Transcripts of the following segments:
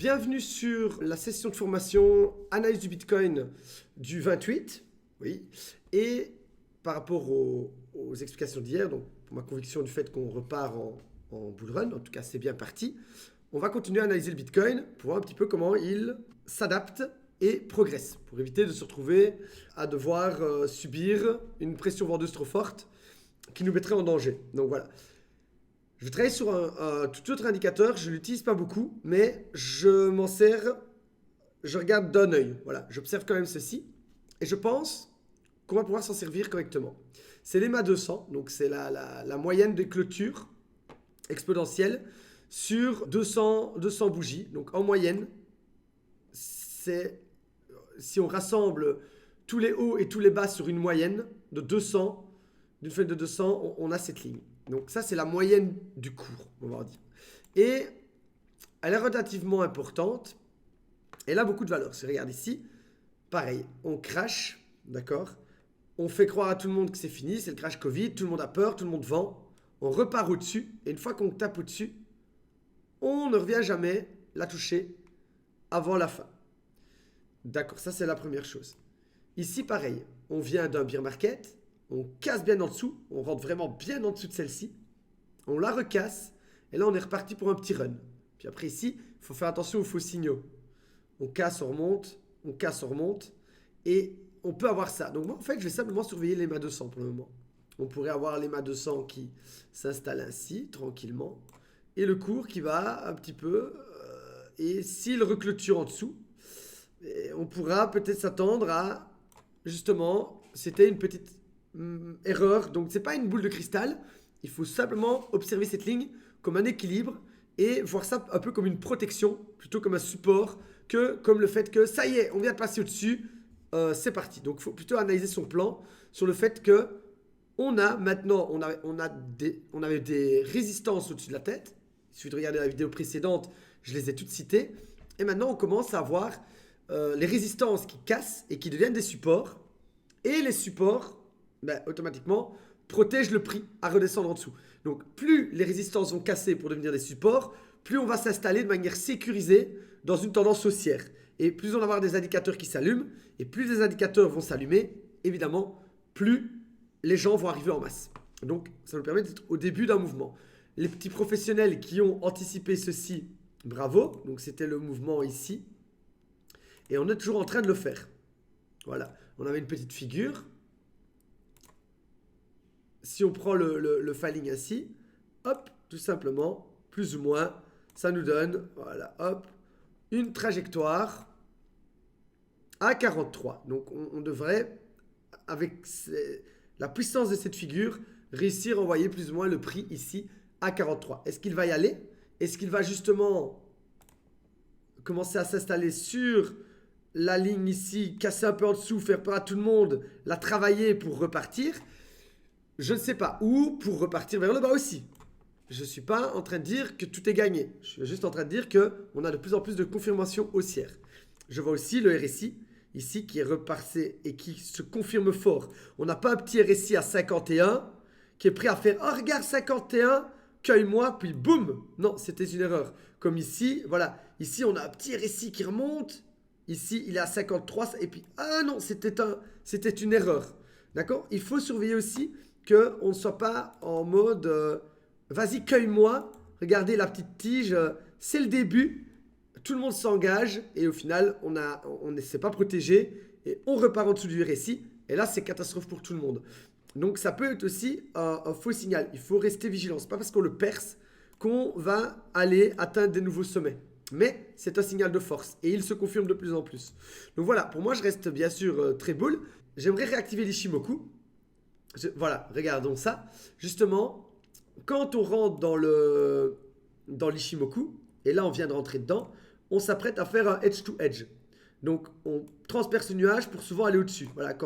Bienvenue sur la session de formation Analyse du Bitcoin du 28. Oui. Et par rapport aux explications d'hier, donc pour ma conviction du fait qu'on repart en bull run, en tout cas c'est bien parti, on va continuer à analyser le Bitcoin pour voir un petit peu comment il s'adapte et progresse, pour éviter de se retrouver à devoir subir une pression vendeuse trop forte qui nous mettrait en danger. Donc voilà. Je vais travailler sur un tout autre indicateur, je ne l'utilise pas beaucoup, mais je m'en sers, je regarde d'un œil. Voilà, j'observe quand même ceci, et je pense qu'on va pouvoir s'en servir correctement. C'est l'EMA 200, donc c'est la moyenne des clôtures exponentielles sur 200 bougies. Donc en moyenne, si on rassemble tous les hauts et tous les bas sur une moyenne de 200, d'une fenêtre de 200, on a cette ligne. Donc ça, c'est la moyenne du cours, on va dire. Et elle est relativement importante. Elle a beaucoup de valeur. Si on regarde ici, pareil, on crash, d'accord? On fait croire à tout le monde que c'est fini, c'est le crash Covid, tout le monde a peur, tout le monde vend. On repart au-dessus, et une fois qu'on tape au-dessus, on ne revient jamais la toucher avant la fin. D'accord, ça c'est la première chose. Ici, pareil, on vient d'un bear market, on casse bien en dessous, on rentre vraiment bien en dessous de celle-ci, on la recasse, et là on est reparti pour un petit run. Puis après ici, il faut faire attention aux faux signaux. On casse, on remonte, et on peut avoir ça. Donc moi en fait, je vais simplement surveiller l'EMA 200 pour le moment. On pourrait avoir l'EMA 200 qui s'installe ainsi, tranquillement, et le cours qui va un petit peu, et s'il reclôture en dessous, on pourra peut-être s'attendre à, justement, c'était une petite erreur, donc c'est pas une boule de cristal, il faut simplement observer cette ligne comme un équilibre et voir ça un peu comme une protection plutôt comme un support que comme le fait que ça y est, on vient de passer au-dessus, c'est parti. Donc il faut plutôt analyser son plan sur le fait que on a maintenant, on avait des résistances au-dessus de la tête. Il suffit de regarder la vidéo précédente, je les ai toutes citées, et maintenant on commence à voir les résistances qui cassent et qui deviennent des supports, et les supports automatiquement protège le prix à redescendre en dessous. Donc plus les résistances vont casser pour devenir des supports, plus on va s'installer de manière sécurisée dans une tendance haussière. Et plus on va avoir des indicateurs qui s'allument, et plus les indicateurs vont s'allumer, évidemment, plus les gens vont arriver en masse. Donc ça nous permet d'être au début d'un mouvement. Les petits professionnels qui ont anticipé ceci, bravo. Donc c'était le mouvement ici. Et on est toujours en train de le faire. Voilà, on avait une petite figure. Si on prend le falling ainsi, hop, tout simplement, plus ou moins, ça nous donne, voilà, hop, une trajectoire à 43. Donc on devrait, avec la puissance de cette figure, réussir à envoyer plus ou moins le prix ici à 43. Est-ce qu'il va y aller? Est-ce qu'il va justement commencer à s'installer sur la ligne ici, casser un peu en dessous, faire peur à tout le monde, la travailler pour repartir? Je ne sais pas. Ou pour repartir vers le bas aussi. Je ne suis pas en train de dire que tout est gagné. Je suis juste en train de dire qu'on a de plus en plus de confirmations haussières. Je vois aussi le RSI, ici, qui est repassé et qui se confirme fort. On n'a pas un petit RSI à 51 qui est prêt à faire « Oh, regarde, 51, cueille-moi, puis boum !» Non, c'était une erreur. Comme ici, voilà. Ici, on a un petit RSI qui remonte. Ici, il est à 53. Et puis, ah non, c'était une erreur. D'accord? Il faut surveiller aussi qu'on ne soit pas en mode vas-y, cueille-moi, regardez la petite tige, c'est le début, tout le monde s'engage et au final, on ne s'est pas protégé et on repart en dessous du RSI et là, c'est catastrophe pour tout le monde. Donc, ça peut être aussi un faux signal. Il faut rester vigilant. Ce n'est pas parce qu'on le perce qu'on va aller atteindre des nouveaux sommets. Mais c'est un signal de force et il se confirme de plus en plus. Donc voilà, pour moi, je reste bien sûr très bull. J'aimerais réactiver l'Ishimoku. Voilà, regardons ça. Justement, quand on rentre dans l'Ishimoku, et là on vient de rentrer dedans, on s'apprête à faire un edge to edge. Donc on transperce le nuage pour souvent aller au-dessus. Voilà,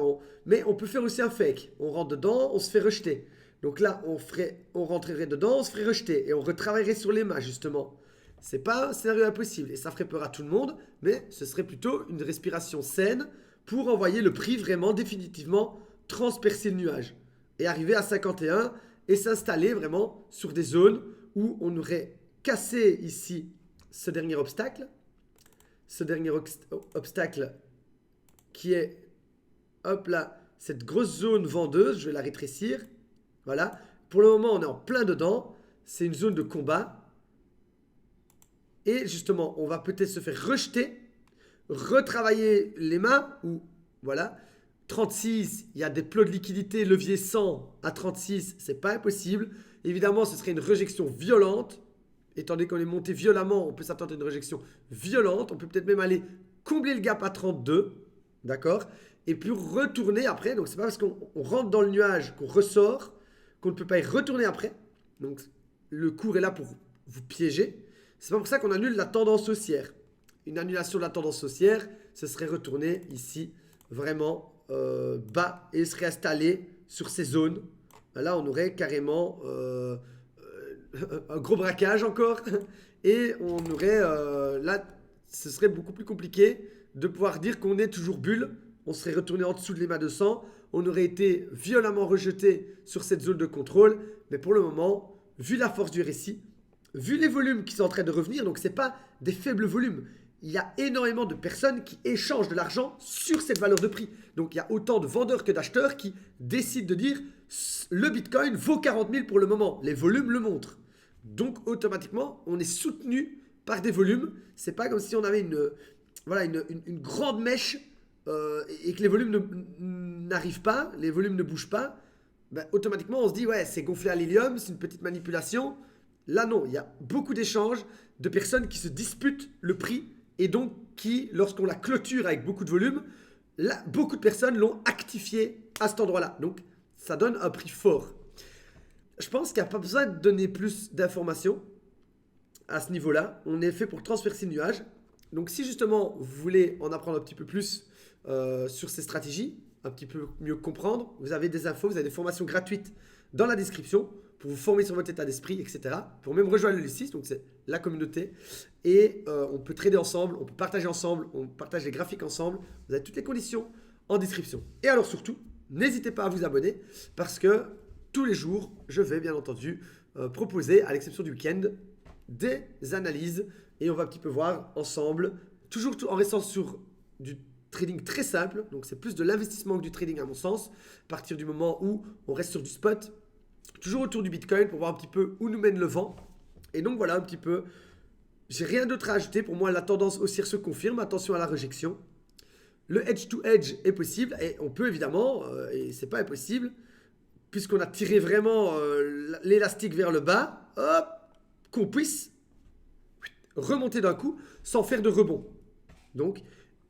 mais on peut faire aussi un fake. On rentre dedans, on se fait rejeter. Donc là, on rentrerait dedans, on se ferait rejeter. Et on retravaillerait sur les mains, justement. C'est pas un scénario impossible. Et ça ferait peur à tout le monde, mais ce serait plutôt une respiration saine pour envoyer le prix vraiment définitivement transpercer le nuage et arriver à 51 et s'installer vraiment sur des zones où on aurait cassé ici ce dernier obstacle ce dernier obstacle qui est, hop là, cette grosse zone vendeuse. Je vais la rétrécir. Voilà. Pour le moment, on est en plein dedans. C'est une zone de combat. Et justement, on va peut-être se faire rejeter, retravailler les mains, ou voilà. 36, il y a des plots de liquidité, levier 100 à 36, c'est pas impossible. Évidemment, ce serait une rejection violente. Étant donné qu'on est monté violemment, on peut s'attendre à une rejection violente. On peut peut-être même aller combler le gap à 32, d'accord? Et puis retourner après. Donc, c'est pas parce qu'on rentre dans le nuage qu'on ressort qu'on ne peut pas y retourner après. Donc, le cours est là pour vous piéger. C'est pas pour ça qu'on annule la tendance haussière. Une annulation de la tendance haussière, ce serait retourner ici vraiment bas et se réinstaller sur ces zones. Là, on aurait carrément un gros braquage encore. Et on aurait, là, ce serait beaucoup plus compliqué de pouvoir dire qu'on est toujours bulle. On serait retourné en dessous de l'EMA 200. On aurait été violemment rejeté sur cette zone de contrôle. Mais pour le moment, vu la force du récit, vu les volumes qui sont en train de revenir, donc ce n'est pas des faibles volumes. Il y a énormément de personnes qui échangent de l'argent sur cette valeur de prix. Donc il y a autant de vendeurs que d'acheteurs qui décident de dire le Bitcoin vaut 40 000 pour le moment. Les volumes le montrent. Donc automatiquement, on est soutenu par des volumes. C'est pas comme si on avait une grande mèche et que les volumes n'arrivent pas, les volumes ne bougent pas. Ben, automatiquement, on se dit ouais, c'est gonflé à l'hélium, c'est une petite manipulation. Là non, il y a beaucoup d'échanges de personnes qui se disputent le prix et donc qui, lorsqu'on la clôture avec beaucoup de volume, là, beaucoup de personnes l'ont actifié à cet endroit-là. Donc, ça donne un prix fort. Je pense qu'il n'y a pas besoin de donner plus d'informations à ce niveau-là. On est fait pour transpercer le nuage. Donc, si justement, vous voulez en apprendre un petit peu plus sur ces stratégies, un petit peu mieux comprendre, vous avez des infos, vous avez des formations gratuites dans la description pour vous former sur votre état d'esprit, etc. Pour même rejoindre le L6, donc c'est la communauté. Et on peut trader ensemble, on peut partager ensemble, on partage les graphiques ensemble. Vous avez toutes les conditions en description. Et alors surtout, n'hésitez pas à vous abonner parce que tous les jours, je vais bien entendu proposer, à l'exception du week-end, des analyses. Et on va un petit peu voir ensemble, toujours en restant sur du trading très simple. Donc c'est plus de l'investissement que du trading à mon sens. À partir du moment où on reste sur du spot, toujours autour du Bitcoin pour voir un petit peu où nous mène le vent. Et donc voilà un petit peu. J'ai rien d'autre à ajouter. Pour moi, la tendance haussière se confirme. Attention à la rejection. Le edge to edge est possible. Et on peut évidemment, et c'est pas impossible, puisqu'on a tiré vraiment l'élastique vers le bas, hop, qu'on puisse remonter d'un coup sans faire de rebond. Donc,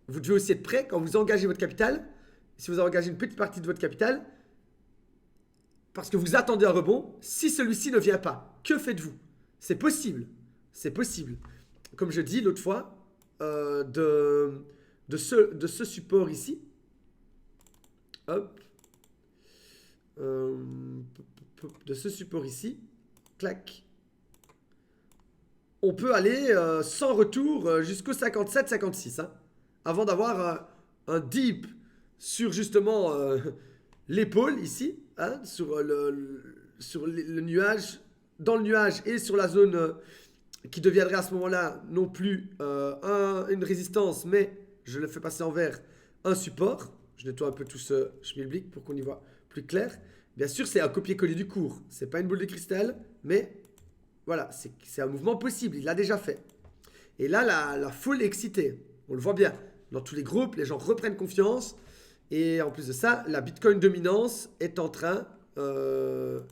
vous devez aussi être prêt quand vous engagez votre capital. Si vous engagez une petite partie de votre capital, parce que vous attendez un rebond, si celui-ci ne vient pas, que faites-vous? C'est possible. C'est possible. Comme je dis l'autre fois, de ce support ici, hop, de ce support ici, clac, on peut aller sans retour jusqu'au 57-56, hein, avant d'avoir un deep sur justement l'épaule ici, hein, sur le nuage, dans le nuage et sur la zone qui deviendrait à ce moment-là non plus une résistance, mais je le fais passer en vert, un support. Je nettoie un peu tout ce schmilblick pour qu'on y voit plus clair. Bien sûr, c'est un copier-coller du cours. C'est pas une boule de cristal, mais voilà, c'est un mouvement possible. Il l'a déjà fait. Et là, la foule est excitée. On le voit bien. Dans tous les groupes, les gens reprennent confiance. Et en plus de ça, la Bitcoin dominance est en train de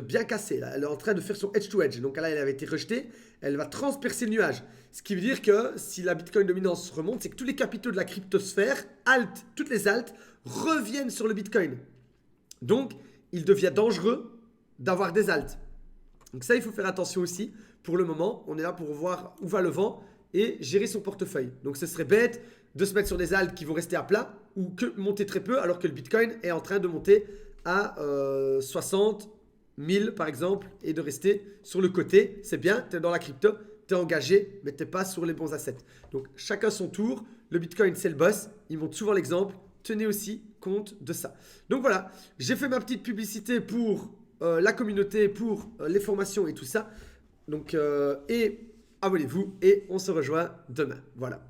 bien casser. Là. Elle est en train de faire son edge to edge. Donc là, elle avait été rejetée. Elle va transpercer le nuage. Ce qui veut dire que si la Bitcoin dominance remonte, c'est que tous les capitaux de la cryptosphère, toutes les altes, reviennent sur le Bitcoin. Donc, il devient dangereux d'avoir des altes. Donc ça, il faut faire attention aussi. Pour le moment, on est là pour voir où va le vent et gérer son portefeuille. Donc ce serait bête de se mettre sur des altes qui vont rester à plat ou que monter très peu alors que le Bitcoin est en train de monter à 60 000 par exemple et de rester sur le côté. C'est bien, tu es dans la crypto, tu es engagé, mais tu n'es pas sur les bons assets. Donc chacun son tour. Le Bitcoin, c'est le boss. Il montre souvent l'exemple. Tenez aussi compte de ça. Donc voilà, j'ai fait ma petite publicité pour la communauté, pour les formations et tout ça. Donc, et abonnez-vous et on se rejoint demain. Voilà.